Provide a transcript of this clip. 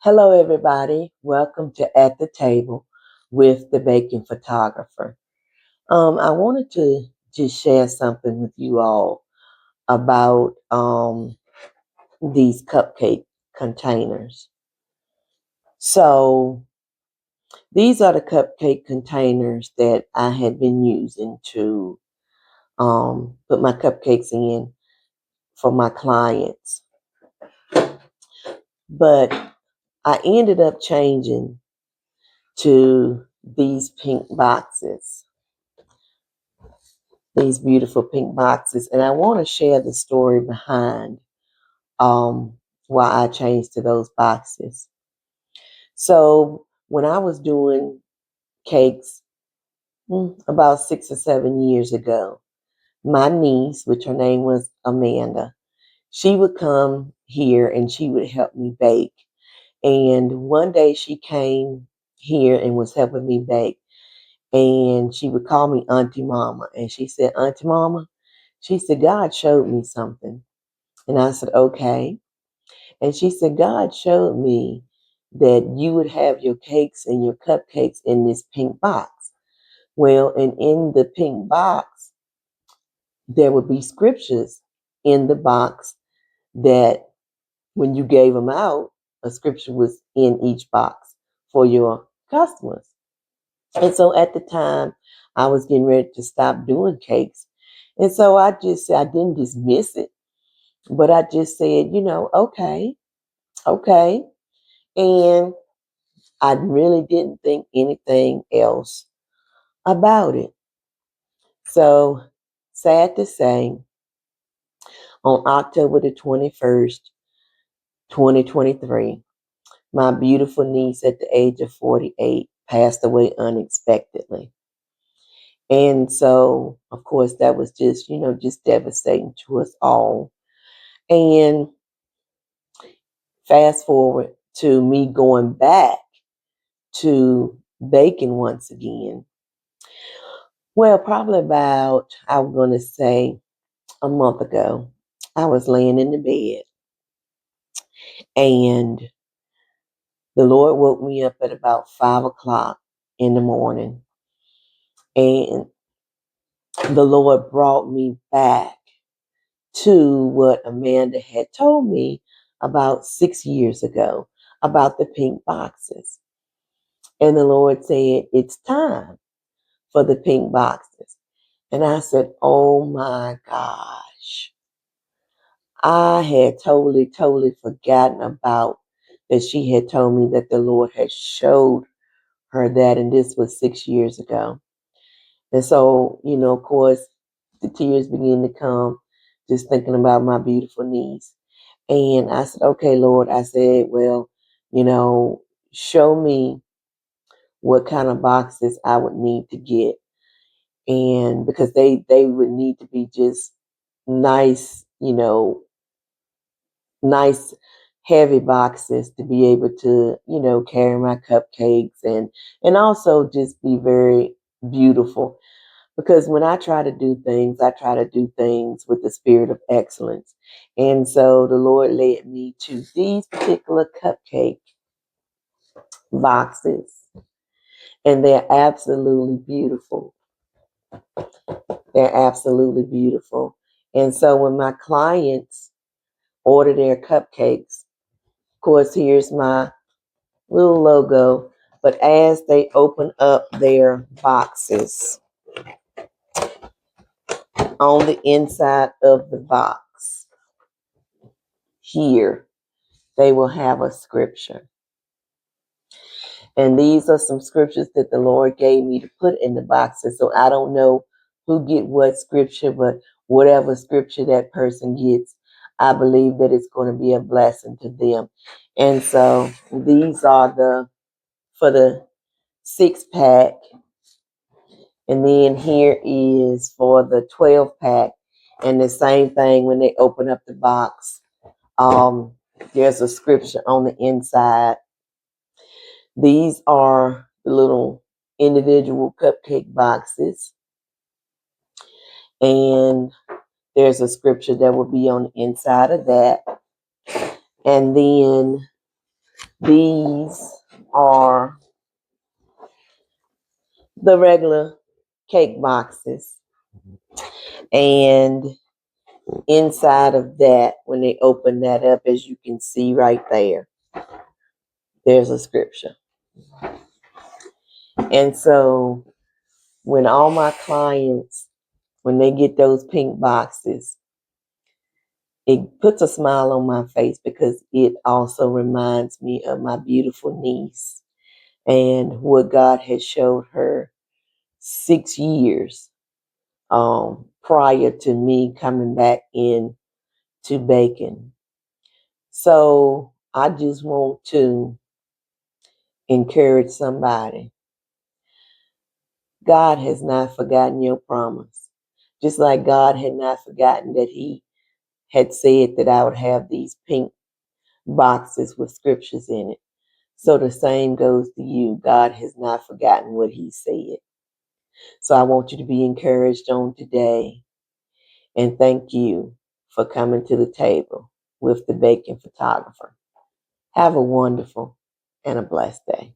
Hello, everybody. Welcome to At the Table with the Baking Photographer. I wanted to just share something with you all about these cupcake containers. So, these are the cupcake containers that I had been using to put my cupcakes in for my clients. But I ended up changing to these pink boxes. These beautiful pink boxes. And I want to share the story behind why I changed to those boxes. So when I was doing cakes about 6 or 7 years ago, my niece, which her name was Amanda, she would come here and she would help me bake. And one day she came here and was helping me bake. And she would call me Auntie Mama. And she said, Auntie Mama, she said, God showed me something. And I said, okay. And she said, God showed me that you would have your cakes and your cupcakes in this pink box. Well, and in the pink box, there would be scriptures in the box that when you gave them out, a scripture was in each box for your customers. And so at the time, I was getting ready to stop doing cakes. And so I just said, I didn't dismiss it, but I just said, okay. Okay. And I really didn't think anything else about it. So sad to say, on October the 21st, 2023, my beautiful niece at the age of 48 passed away unexpectedly. And so, of course, that was just devastating to us all. And fast forward to me going back to baking once again. Well, probably about, I'm going to say, a month ago, I was laying in the bed and the Lord woke me up at about 5 o'clock in the morning. And the Lord brought me back to what Amanda had told me about 6 years ago about the pink boxes. And the Lord said, it's time for the pink boxes. And I said, oh my gosh. I had totally forgotten about that she had told me that the Lord had showed her that, and this was 6 years ago. And so, of course, the tears began to come just thinking about my beautiful niece. And I said, okay, Lord, I said, well, show me what kind of boxes I would need to get. And because they would need to be just nice, nice heavy boxes to be able to, carry my cupcakes and also just be very beautiful. Because when I try to do things, I try to do things with the spirit of excellence. And so the Lord led me to these particular cupcake boxes. And they're absolutely beautiful. They're absolutely beautiful. And so when my clients order their cupcakes, of course, here's my little logo. But as they open up their boxes, on the inside of the box, here, they will have a scripture. And these are some scriptures that the Lord gave me to put in the boxes. So I don't know who get what scripture, but whatever scripture that person gets, I believe that it's going to be a blessing to them. And so these are for the 6-pack. And then here is for the 12-pack. And the same thing when they open up the box. There's a scripture on the inside. These are the little individual cupcake boxes. And there's a scripture that will be on the inside of that. And then These are the regular cake boxes. And inside of that, when they open that up, as you can see right there, there's a scripture. And so when all my clients, when they get those pink boxes, it puts a smile on my face because it also reminds me of my beautiful niece and what God has showed her 6 years prior to me coming back in to baking. So I just want to encourage somebody. God has not forgotten your promise. Just like God had not forgotten that He had said that I would have these pink boxes with scriptures in it. So the same goes to you. God has not forgotten what He said. So I want you to be encouraged on today. And thank you for coming to the table with the baking photographer. Have a wonderful and a blessed day.